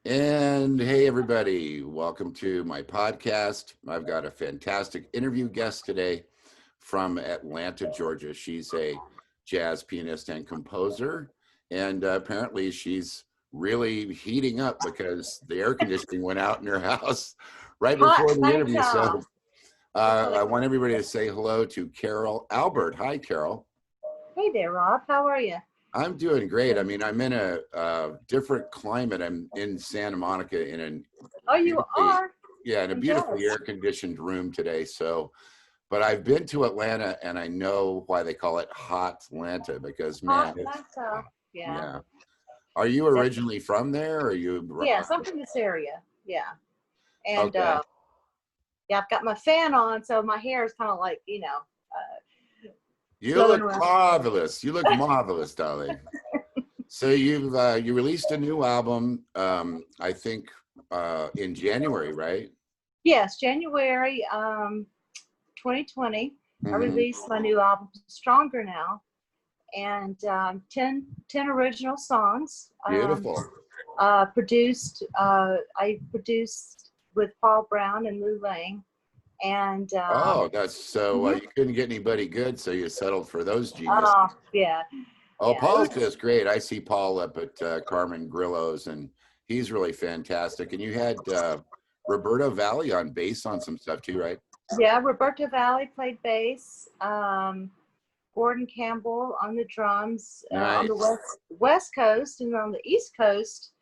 And hey, everybody, welcome to my podcast. I've got a fantastic interview guest today from Atlanta, Georgia. She's a jazz pianist and composer, and apparently she's really heating up because the air conditioning went out in her house right Hot before the interview. Atlanta. So I want everybody to say hello to Carol Albert. Hi, Carol. Hey there, Rob. How are you? I'm doing great. I mean, I'm in a different climate. I'm in Santa Monica in a Oh, you beautifully, are? yeah, in a I'm beautifully jealous. air-conditioned room today. So, but I've been to Atlanta, and I know why they call it Hot Atlanta because, man, Hot it's Atlanta. Yeah. yeah. Are you originally from there, or are you? Yes, I'm from this area. Yeah. And Okay. yeah, I've got my fan on, so my hair is kind of like, You blowing look around. marvelous. You look marvelous, darling. So you released a new album, I think, in January, right? Yes, January 2020, I Hmm. released my new album, Stronger Now, and 10 original songs. Beautiful. I produced with Paul Brown and Lou Lang, and Oh, that's so mhm. you couldn't get anybody good, so you settled for those geniuses. Yeah, Oh, yeah, it Paul's was. just great. I see Paul up at Carmen Grillo's, and he's really fantastic. And you had Roberto Valli on bass on some stuff too, right? Yeah, Roberto Valli played bass. Gordon Campbell on the drums on the Nice. west coast, and on the east coast.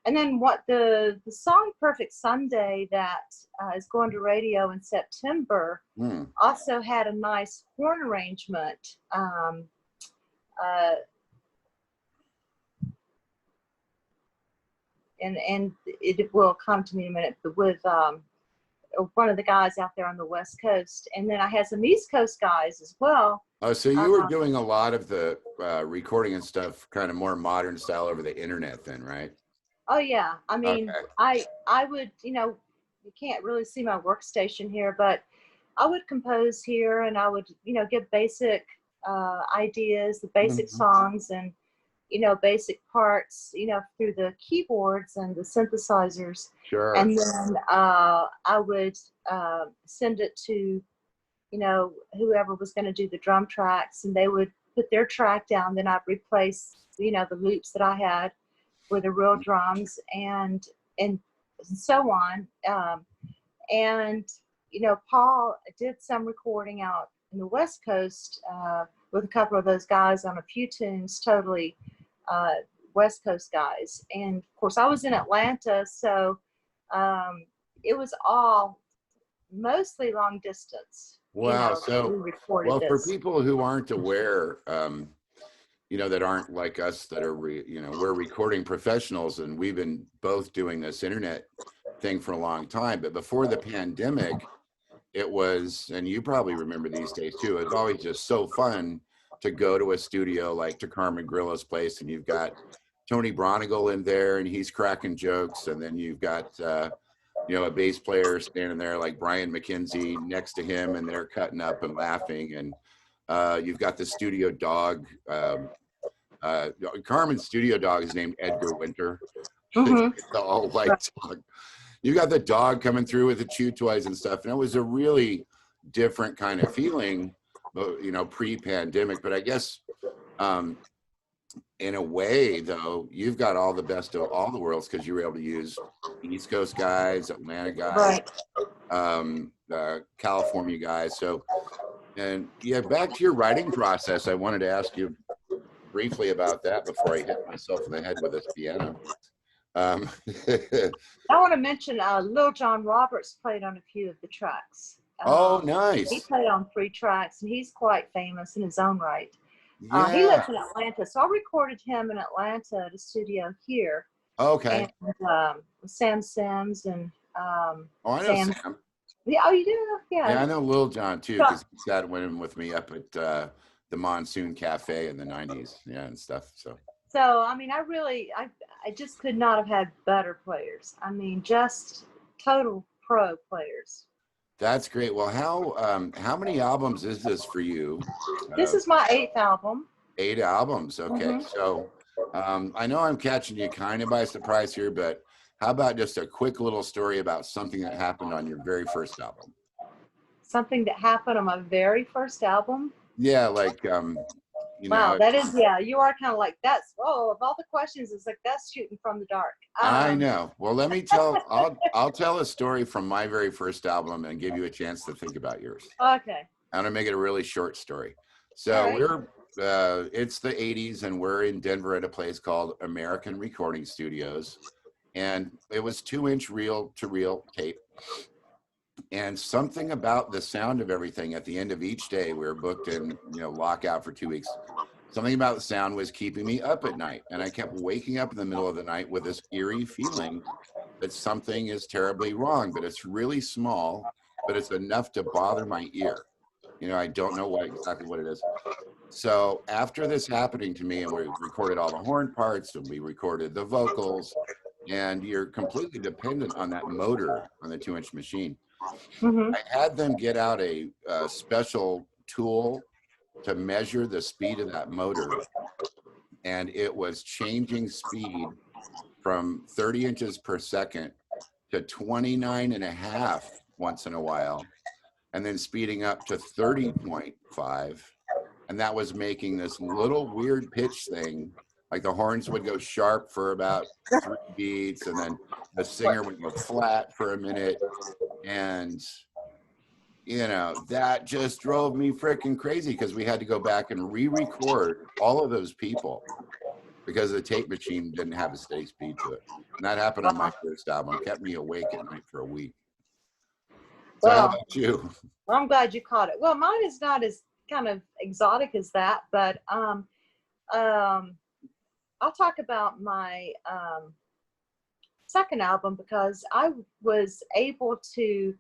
And then what the song "Perfect Sunday" that is going to radio in September Hmm. also had a nice horn arrangement. Uh, and it will come to me in a minute, but with one of the guys out there on the west coast, and then I had some east coast guys as well. Oh, so you were uh, doing a lot of the recording and stuff, kind of more modern style over the internet, then, right? oh yeah, I mean, Okay. I would, you can't really see my workstation here, but I would compose here, and I would, give basic ideas, the basic Mhm. songs, and basic parts, through the keyboards and the synthesizers. Sure. And then I would send it to, whoever was going to do the drum tracks, and they would put their track down. Then I'd replace, the loops that I had with the real drums, and so on. And, Paul did some recording out in the West Coast with a couple of those guys on a few tunes, totally uh, West Coast guys. And of course, I was in Atlanta, so um, it was all mostly long distance. Wow. We So, recorded well, for this. people who aren't aware, that aren't like us, that are, we're recording professionals, and we've been both doing this internet thing for a long time. But before the pandemic, it was, and you probably remember these days too, it's always just so fun to go to a studio like to Carmen Grillo's place, and you've got Tony Bronigal in there, and he's cracking jokes, and then you've got, a bass player standing there like Brian McKenzie next to him, and they're cutting up and laughing, and you've got the studio dog. Uh, Carmen's studio dog is named Edgar Winter. It's Mm-hmm. the all Right. white dog. You got the dog coming through with the chew toys and stuff, and it was a really different kind of feeling, pre-pandemic. But I guess, um, in a way, though, you've got all the best of all the worlds because you were able to use East Coast guys, Atlanta guys, Right. California guys. So, and yeah, back to your writing process. I wanted to ask you briefly about that before I hit myself in the head with this piano. Um, I want to mention Lil John Roberts played on a few of the tracks. oh, He nice. played on 3 tracks, and he's quite famous in his own right. He Yeah. lives in Atlanta, so I recorded him in Atlanta at a studio here, Okay. and Sam Sims and Oh, I know Sam. Sam. Yeah, oh, you do? Yeah. Yeah, I know Lil John too, So, because he sat with me up at the Monsoon Cafe in the '90s, yeah, and stuff. So I mean, I just could not have had better players. I mean, just total pro players. that's great. Well, how many albums is this for you? This Uh, is my 8th album. 8 albums. Okay, Hmm. so I know I'm catching you kind of by surprise here, but How about just a quick little story about something that happened on your very first album? Something that happened on my very first album. Yeah, like you Wow, know, that is, yeah, you are kind of like, that's, oh, of all the questions, it's like, that's shooting from the dark. I know. Well, let me tell. I'll tell a story from my very first album and give you a chance to think about yours. Okay. I'm gonna make it a really short story. So All right. it's the 80s, and we're in Denver at a place called American Recording Studios, and it was 2-inch reel-to-reel tape. And something about the sound of everything at the end of each day, we were booked in, lockout for 2 weeks. Something about the sound was keeping me up at night, and I kept waking up in the middle of the night with this eerie feeling that something is terribly wrong, but it's really small, but it's enough to bother my ear. I don't know exactly what it is. So after this happening to me, and we recorded all the horn parts and we recorded the vocals, and you're completely dependent on that motor on the 2-inch machine. Mm-hmm. I had them get out a special tool to measure the speed of that motor, and it was changing speed from 30 inches per second to 29 and a half once in a while, and then speeding up to 30.5. And that was making this little weird pitch thing. Like the horns would go sharp for about 3 beats, and then the singer would go flat for a minute. And, that just drove me freaking crazy, because we had to go back and re-record all of those people because the tape machine didn't have a steady speed to it. And that happened on my first album. It kept me awake at night for a week. So how Well, about you? I'm glad you caught it. Well, mine is not as kind of exotic as that, but I'll talk about my second album, because I was able to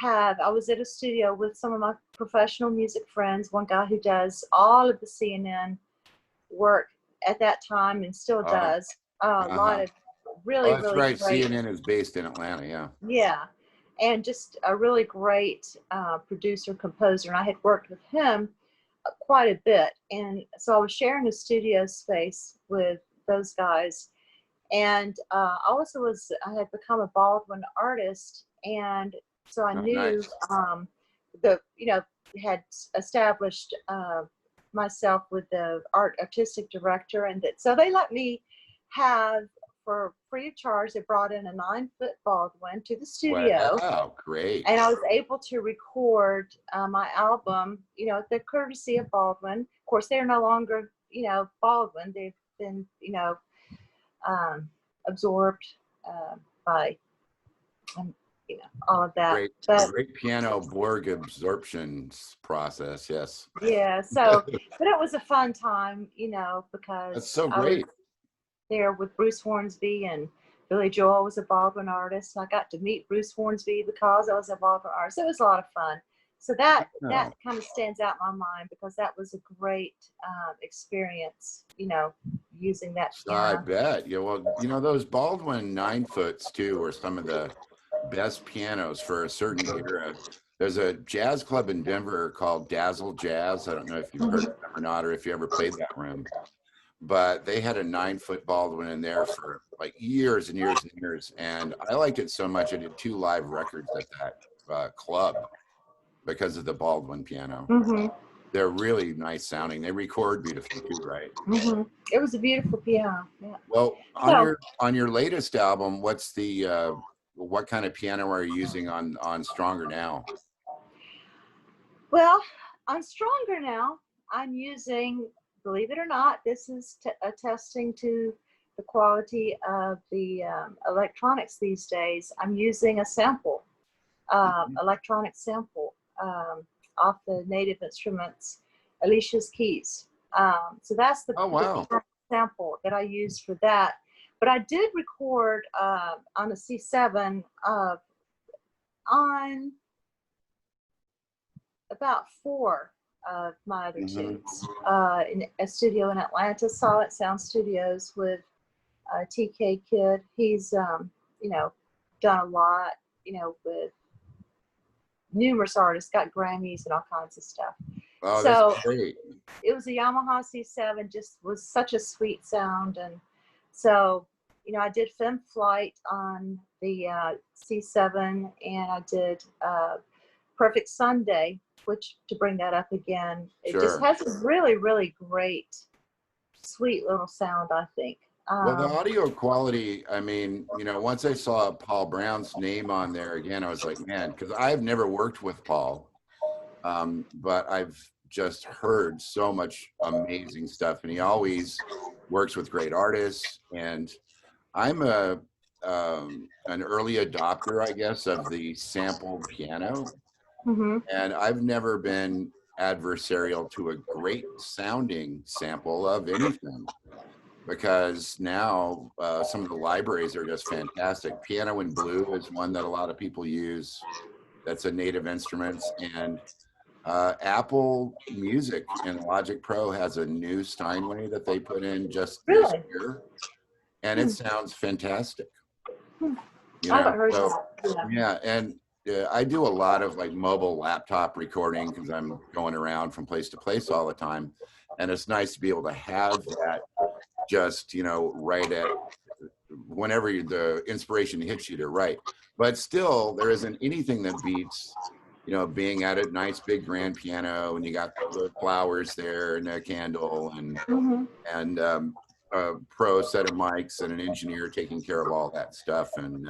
I was at a studio with some of my professional music friends, one guy who does all of the CNN work at that time and still does a lot of really, That's really right. great. CNN is based in Atlanta. Yeah. Yeah. And just a really great producer, composer. And I had worked with him quite a bit. And so I was sharing a studio space with those guys. And I had become a Baldwin artist. And so I knew Nice. had established myself with the artistic director. And so they let me have, for free of charge, they brought in a 9-foot Baldwin to the studio. Wow, great. And I was able to record my album, at the courtesy of Baldwin. Of course, they're no longer, Baldwin. They've been, absorbed by, all of that. Great piano Borg absorption process. Yes. Yeah. So, but it was a fun time, because That's so I was great. there with Bruce Hornsby, and Billy Joel was a Baldwin artist. I got to meet Bruce Hornsby because I was a Baldwin artist. It was a lot of fun. So that kind of stands out in my mind, because that was a great experience, using that piano. I bet. Yeah. Well, those Baldwin 9-foots too were some of the best pianos for a certain era. There's a jazz club in Denver called Dazzle Jazz. I don't know if you've heard of them or not, or if you ever played that room. But they had a 9-foot Baldwin in there for like years and years and years. And I liked it so much, I did 2 live records at that club because of the Baldwin piano. Mm-hmm. They're really nice sounding. They record beautifully too, right? Mm-hmm. It was a beautiful piano. Yeah. Well, on your latest album, what's the what kind of piano are you using on Stronger Now? Well, on Stronger Now, I'm using, believe it or not, this is attesting to the quality of the electronics these days. I'm using a sample, electronic sample off the Native Instruments, Alicia's Keys. So that's the sample that I use for that. But I did record on a C7 on about 4 of my other tunes in a studio in Atlanta, Solid Sound Studios, with TK Kid. He's done a lot, with numerous artists, got Grammys and all kinds of stuff. Oh, so that's great. It was a Yamaha C7, just was such a sweet sound. And so I did Femme Flight on the C7, and I did Perfect Sunday, which, to bring that up again, it just Sure. has a really, really great, sweet little sound, I think. Well, the audio quality, I mean, once I saw Paul Brown's name on there again, I was like, man, because I've never worked with Paul, but I've just heard so much amazing stuff, and he always works with great artists. And I'm an early adopter, I guess, of the sampled piano, and I've never been adversarial to a great sounding sample of anything, because now some of the libraries are just fantastic. Piano in Blue is one that a lot of people use. That's a native instruments. And Apple Music and Logic Pro has a new Steinway that they put in just this Really? year, and it sounds fantastic. I haven't heard that. Yeah, and I do a lot of like mobile laptop recording because I'm going around from place to place all the time, and it's nice to be able to have that just right at whenever the inspiration hits you to write. But still, there isn't anything that beats being at a nice big grand piano, and you got the flowers there and a candle and a pro set of mics and an engineer taking care of all that stuff, and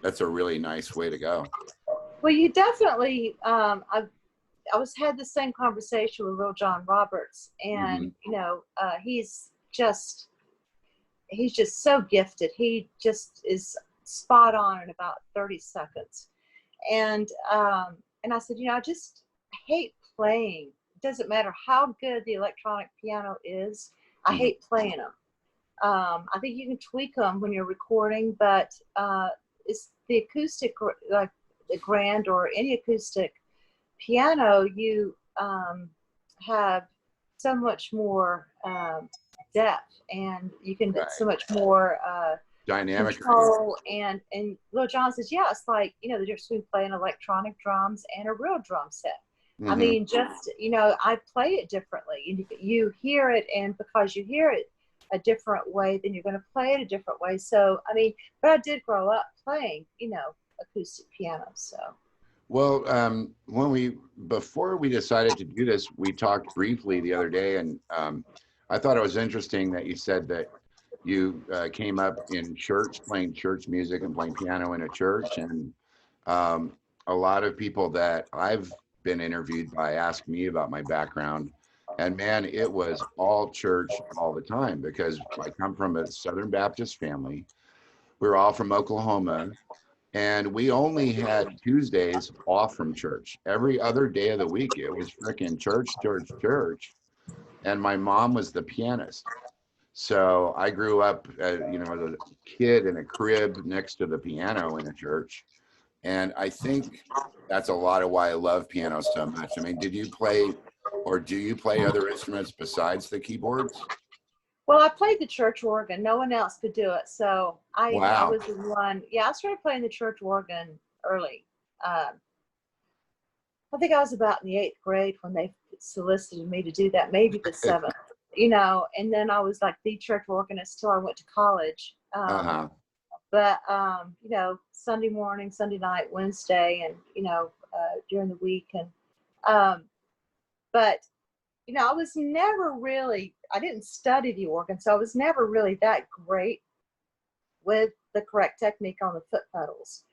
that's a really nice way to go. Well, you definitely, I had the same conversation with Lil John Roberts, and he's just so gifted. He just is spot on in about 30 seconds. And I said, I just hate playing. It doesn't matter how good the electronic piano is. I hate playing them. I think you can tweak them when you're recording, but it's the acoustic, like the grand or any acoustic piano, you have so much more depth, and you can get so much more dynamic control. And Lil Jon says, yeah, it's like, the difference between playing electronic drums and a real drum set. I mean, just, I play it differently. You hear it, and because you hear it a different way, then you're going to play it a different way. So, I mean, but I did grow up playing, acoustic piano. So. Well, before we decided to do this, we talked briefly the other day, and I thought it was interesting that you said that you came up in church, playing church music and playing piano in a church. And a lot of people that I've been interviewed by ask me about my background. And man, it was all church all the time, because I come from a Southern Baptist family. We're all from Oklahoma. And we only had Tuesdays off from church. Every other day of the week, it was freaking church, church, church. And my mom was the pianist. So I grew up, as a kid in a crib next to the piano in a church. And I think that's a lot of why I love piano so much. I mean, did you play, or do you play other instruments besides the keyboards? Well, I played the church organ. No one else could do it. So I Wow. was the one. Yeah, I started playing the church organ early. I think I was about in the 8th grade when they solicited me to do that, maybe the 7th, and then I was like the church organist till I went to college. But, Sunday morning, Sunday night, Wednesday, and, during the week. And, but, I was never really, I didn't study the organ, so I was never really that great with the correct technique on the foot pedals.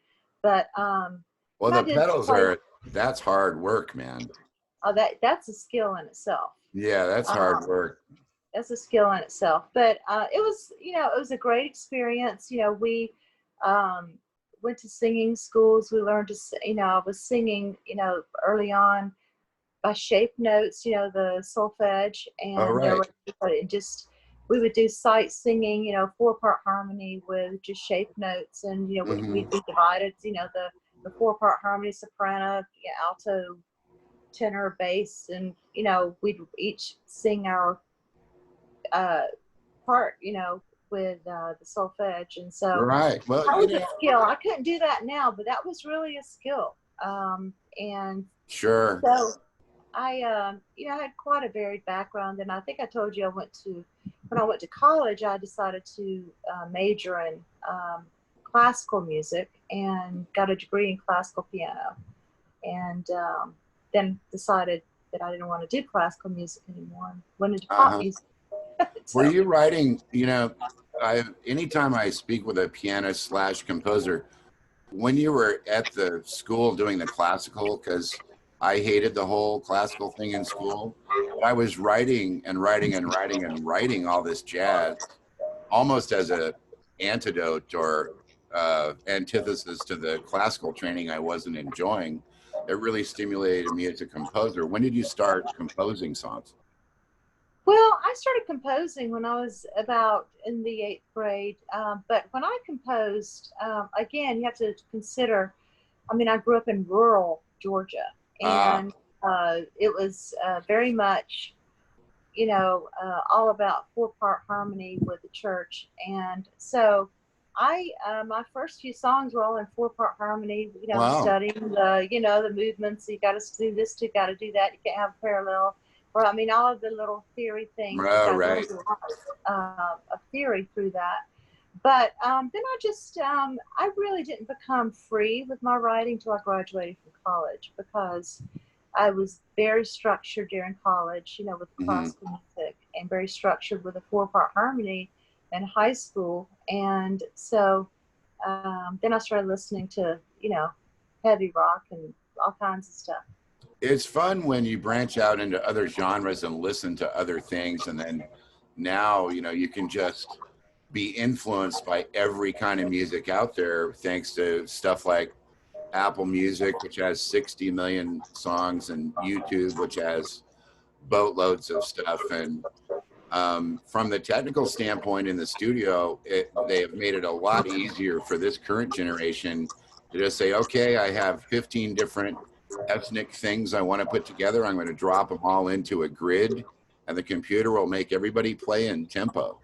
But, well, the pedals that's hard work, man. Oh, that's a skill in itself. Yeah, that's hard work. That's a skill in itself. But it was, it was a great experience. We went to singing schools. We learned to, I was singing, early on by shape notes, the solfege, and we would do sight singing, 4-part harmony with just shape notes, and we'd be divided, the 4-part harmony, soprano, alto, tenor, bass, and we'd each sing our part, with the solfege. And so well, that was a skill. I couldn't do that now, but that was really a skill. And sure. So I I had quite a varied background, and I think I told you I went to when I went to college, I decided to major in classical music and got a degree in classical piano. And then decided that I didn't want to do classical music anymore and went into pop music. Were you writing, you know, anytime I speak with a pianist slash composer, when you were at the school doing the classical, because I hated the whole classical thing in school, but I was writing and writing and writing and writing all this jazz almost as a antidote or antithesis to the classical training I wasn't enjoying. It really stimulated me as a composer. When did you start composing songs? Well, I started composing when I was about in the 8th grade. But when I composed, again, you have to consider, I mean, I grew up in rural Georgia, and it was very much, you know, all about 4-part harmony with the church. And so my first few songs were all in 4-part harmony, you know, Wow. studying the, you know, the movements. You got to do this, you got to do that. You can't have parallel. Or, I mean, all of the little theory things. Oh, I right. learned a lot of theory through that. But then I just, I really didn't become free with my writing till I graduated from college, because I was very structured during college, you know, with classical music, and very structured with a 4-part harmony in high school. And so then I started listening to, you know, heavy rock and all kinds of stuff. It's fun when you branch out into other genres and listen to other things. And then now, you know, you can just be influenced by every kind of music out there, thanks to stuff like Apple Music, which has 60 million songs, and YouTube, which has boatloads of stuff. And from the technical standpoint in the studio, they have made it a lot easier for this current generation to just say, okay, I have 15 different ethnic things I want to put together. I'm going to drop them all into a grid, and the computer will make everybody play in tempo.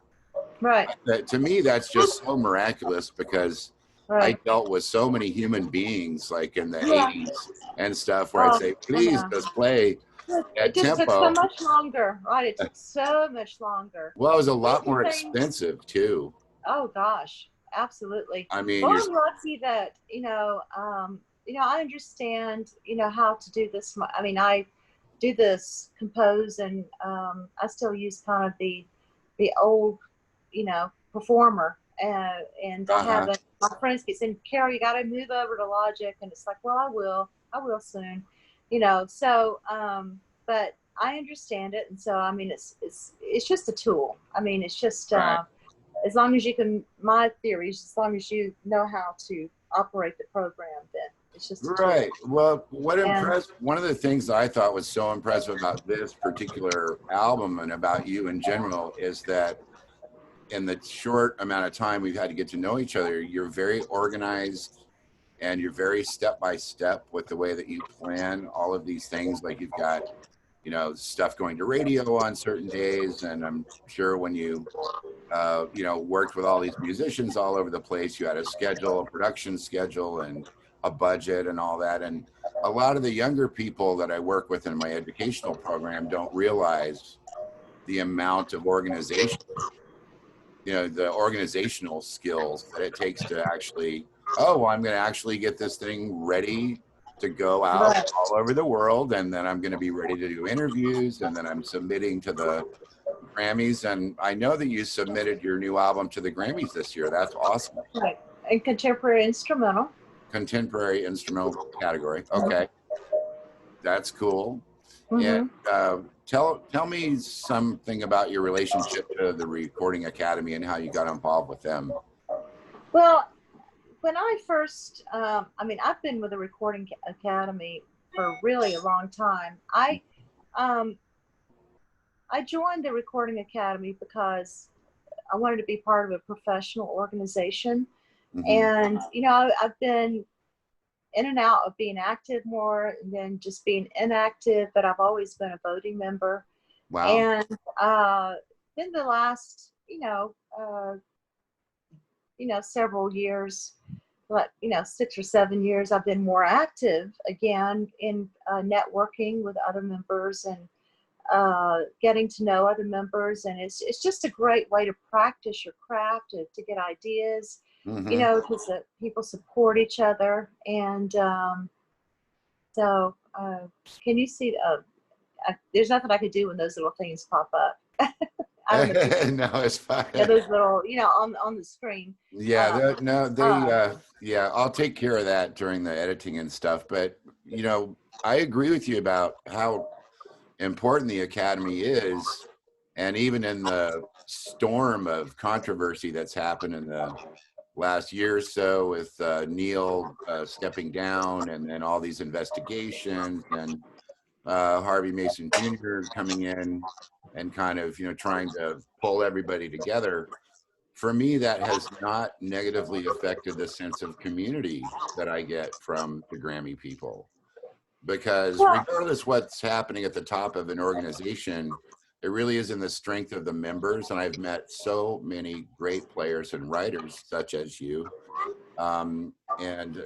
Right. To me, that's just so miraculous, because I Right. dealt with so many human beings like in the 80s and stuff, where I'd say, please just play It at just took so tempo. much longer, right? It took so much longer. Well, it was a lot One more of the things- expensive too. Oh gosh, absolutely. I mean, Well, you're I'm lucky that, you know, I understand, you know, how to do this. I mean, I do this compose, and I still use kind of the old, you know, performer. And I haven't, my friends keep saying, Carol, you got to move over to Logic. And it's like, well, I will soon, you know. So, but I understand it. And so, I mean, it's just a tool. I mean, it's just, right. as long as you can, my theory is, as long as you know how to operate the program, then it's just a Right. tool. Well, one of the things that I thought was so impressive about this particular album and about you in general is that in the short amount of time we've had to get to know each other, you're very organized, and you're very step by step with the way that you plan all of these things. Like, you've got, you know, stuff going to radio on certain days, and I'm sure when you you know, worked with all these musicians all over the place, you had a schedule, a production schedule, and a budget and all that. And a lot of the younger people that I work with in my educational program don't realize the amount of organization, you know, the organizational skills that it takes to actually, oh, well, I'm going to actually get this thing ready to go out Right. all over the world, and then I'm going to be ready to do interviews, and then I'm submitting to the Grammys. And I know that you submitted your new album to the Grammys this year. That's awesome. Right. And contemporary instrumental. Contemporary instrumental category. Okay. That's cool. Mm-hmm. And tell me something about your relationship to the Recording Academy and how you got involved with them. Well, when I first, I mean, I've been with the Recording Academy for really a long time. I joined the Recording Academy because I wanted to be part of a professional organization. And, you know, I've been in and out of being active more, and then just being inactive, but I've always been a voting member. Wow. And then the last, several years, like, 6 or 7 years, I've been more active again in networking with other members, and getting to know other members, and it's just a great way to practice your craft, to get ideas, you know, because people support each other. And so can you see, there's nothing I could do when those little things pop up. I don't know if you No, it's fine. yeah, those little, you know, on the screen. Yeah, yeah, I'll take care of that during the editing and stuff. But, you know, I agree with you about how important the Academy is. And even in the storm of controversy that's happened in the last year or so with Neil stepping down, and then all these investigations, and Harvey Mason Jr. coming in and kind of, you know, trying to pull everybody together. For me, that has not negatively affected the sense of community that I get from the Grammy people. Because regardless what's happening at the top of an organization, it really is in the strength of the members. And I've met so many great players and writers, such as you. And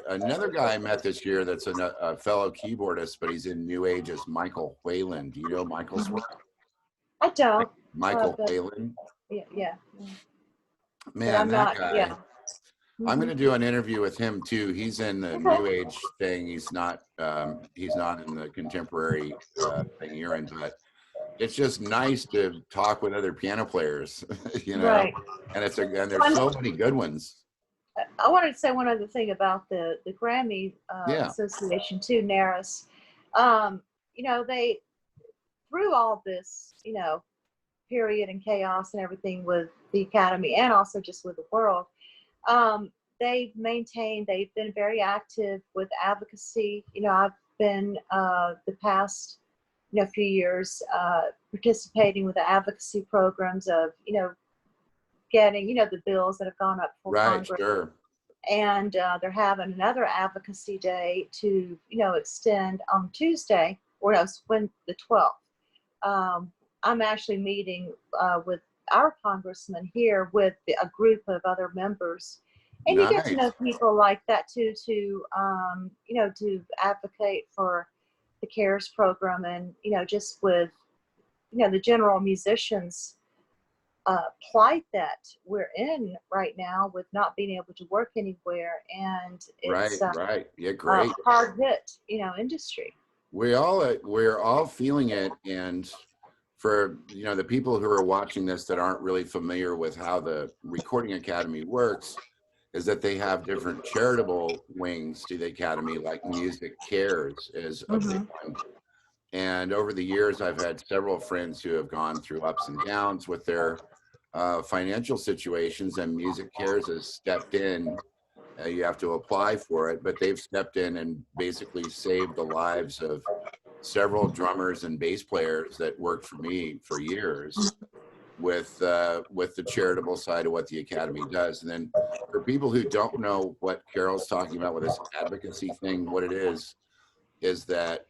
another guy I met this year that's a fellow keyboardist, but he's in New Age, is Michael Whalen. Do you know Michael's work? I don't. Michael Whalen? Yeah. Man, I'm that not, guy. yeah. I'm going to do an interview with him too. He's in the New Age thing. He's not in the contemporary thing you're in, but it's just nice to talk with other piano players, you know. Right. And there's so many good ones. I wanted to say one other thing about the Grammy Association too, NARAS. You know, they, through all this, you know, period and chaos and everything with the Academy, and also just with the world, they've been very active with advocacy. You know, I've been the past, you know, few years participating with the advocacy programs of, you know, getting, you know, the bills that have gone up for Congress. Sure. And they're having another advocacy day to, you know, extend on Tuesday, or no, when the 12th. I'm actually meeting with our congressman here with a group of other members. And you get to know people like that too, to, you know, to advocate for the CARES program, and, you know, just with, you know, the general musicians plight that we're in right now with not being able to work anywhere. And it's right. Yeah, great. Hard hit, you know, industry. We're all feeling it. And for, you know, the people who are watching this that aren't really familiar with how the Recording Academy works, is that they have different charitable wings to the Academy, like Music Cares is a big one. And over the years, I've had several friends who have gone through ups and downs with their financial situations, and Music Cares has stepped in. You have to apply for it, but they've stepped in and basically saved the lives of several drummers and bass players that worked for me for years with the charitable side of what the Academy does. And then for people who don't know what Carol's talking about with this advocacy thing, what it is that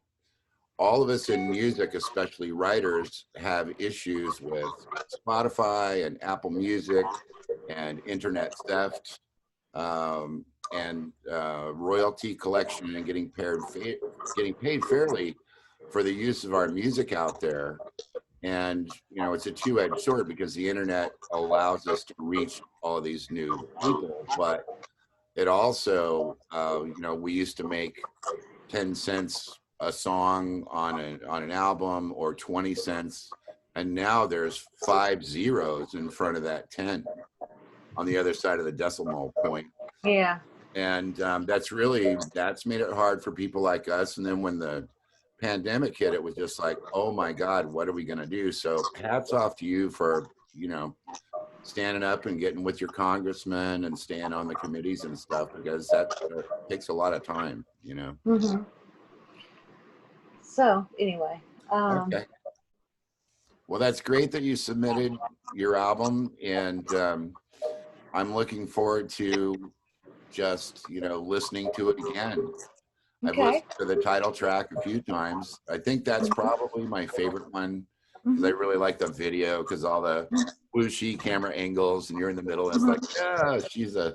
all of us in music, especially writers, have issues with Spotify and Apple Music and internet theft, and royalty collection, and getting paid fairly for the use of our music out there. And, you know, it's a two-edged sword, because the internet allows us to reach all of these new people, but it also, you know, we used to make 10 cents a song on an album, or 20 cents, and now there's 5 zeros in front of that 10 on the other side of the decimal point. Yeah. And that's made it hard for people like us. And then when the pandemic hit, it was just like, oh my God, what are we going to do? So hats off to you for, you know, standing up and getting with your congressman and staying on the committees and stuff, because that takes a lot of time, you know. So anyway, okay. Well, that's great that you submitted your album, and I'm looking forward to just, you know, listening to it again. I've listened to the title track a few times. I think that's probably my favorite one, because I really like the video, because all the whooshy camera angles, and you're in the middle, and it's like, yeah, she's a,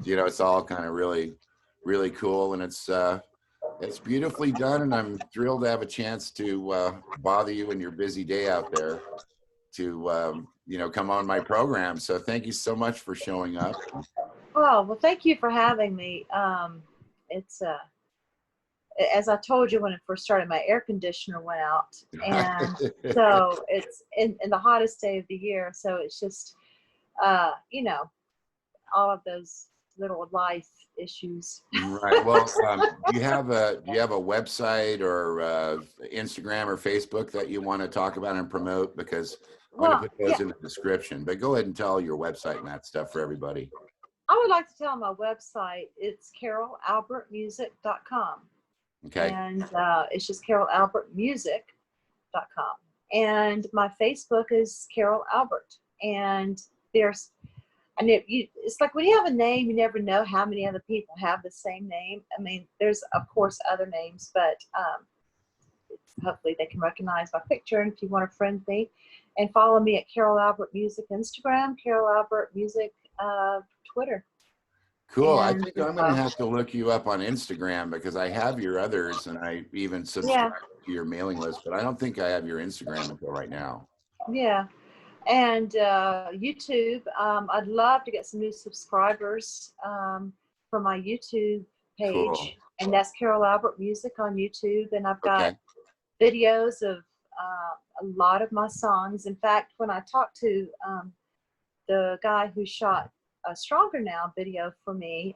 you know, it's all kind of really, really cool. And it's It's beautifully done, and I'm thrilled to have a chance to bother you in your busy day out there to come on my program. So thank you so much for showing up. Well, thank you for having me. It's as I told you when it first started, my air conditioner went out, and so it's in the hottest day of the year. So it's just, all of those little life issues. Right. Well, do you have a website or Instagram or Facebook that you want to talk about and promote? Because I'm going to Well, put those yeah, in the description. But go ahead and tell your website and that stuff for everybody. I would like to tell my website. It's carolalbertmusic.com. Okay. And it's just carolalbertmusic.com. And my Facebook is Carol Albert. And it's like when you have a name, you never know how many other people have the same name. I mean, there's of course other names, but hopefully they can recognize my picture. And if you want to friend me, and follow me at Carol Albert Music Instagram, Carol Albert Music Twitter. Cool. I And think I'm going to have to look you up on Instagram because I have your others and I even subscribe to your mailing list, but I don't think I have your Instagram until right now. Yeah. And YouTube, I'd love to get some new subscribers for my YouTube page. Cool. And that's Carol Albert Music on YouTube. And I've got videos of a lot of my songs. In fact, when I talked to the guy who shot a Stronger Now video for me,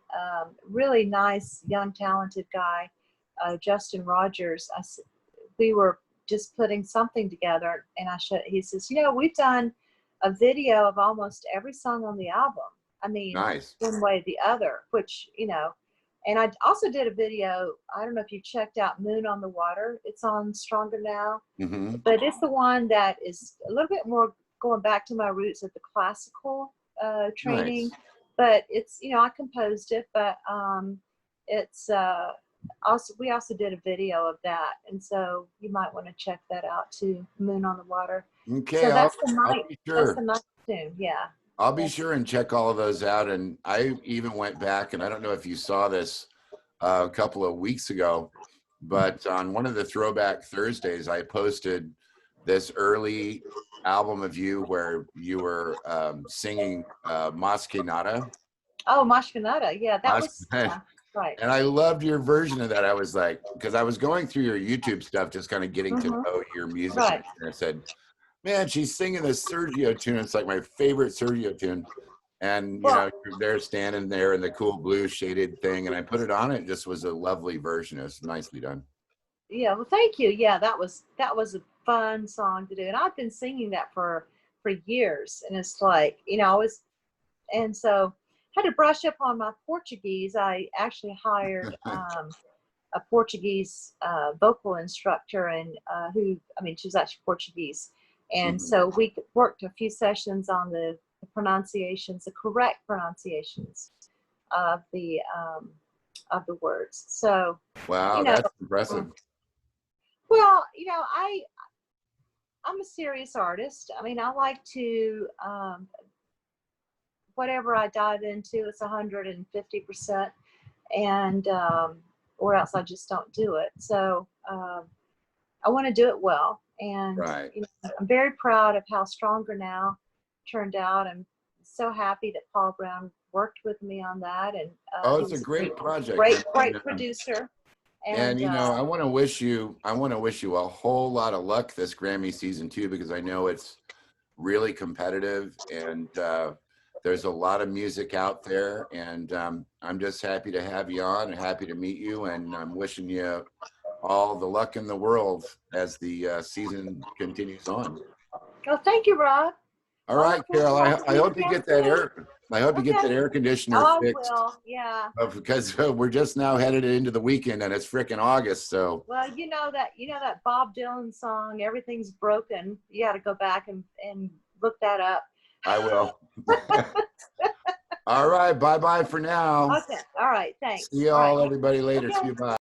really nice, young, talented guy, Justin Rogers, we were just putting something together, and he says, we've done a video of almost every song on the album. I mean, nice. One way or the other, which, and I also did a video, I don't know if you checked out Moon on the Water. It's on Stronger Now, but it's the one that is a little bit more going back to my roots at the classical training. Nice. But it's, I composed it, but it's we also did a video of that, and so you might want to check that out too. Moon on the Water. Okay, so that's I'll be sure. That's the night tune. Yeah, I'll be sure and check all of those out. And I even went back, and I don't know if you saw this a couple of weeks ago, but on one of the Throwback Thursdays, I posted this early album of you where you were singing Mas Que Nada. Oh, Mas Que Nada. Yeah, that was right. And I loved your version of that. I was like, because I was going through your YouTube stuff, just kind of getting to know your music. Right. And I said, man, she's singing this Sergio tune. It's like my favorite Sergio tune. And, you're there standing there in the cool blue shaded thing. And I put it on. It just was a lovely version. It was nicely done. Yeah, well, thank you. Yeah, that was a fun song to do. And I've been singing that for years. And it's like, and so had to brush up on my Portuguese. I actually hired a Portuguese vocal instructor, and she was actually Portuguese. And so we worked a few sessions on the pronunciations, the correct pronunciations of the words. So wow, that's impressive. Well, I'm a serious artist. I mean, I like to whatever I dive into, it's 150%, and or else I just don't do it. So I want to do it well, and I'm very proud of how Stronger Now turned out. I'm so happy that Paul Brown worked with me on that, and it's a great project. Great producer. And I want to wish you a whole lot of luck this Grammy season too, because I know it's really competitive, and there's a lot of music out there, and I'm just happy to have you on and happy to meet you, and I'm wishing you all the luck in the world as the season continues on. Oh, thank you, Rob. All right, Carol. I hope you get that air. I hope you get that air conditioner fixed. I will. Yeah. Because we're just now headed into the weekend, and it's frickin' August. So. Well, that Bob Dylan song, "Everything's Broken." You got to go back and look that up. I will. All right. Bye-bye for now. Okay. All right. Thanks. See you all, everybody, later. See you. Bye.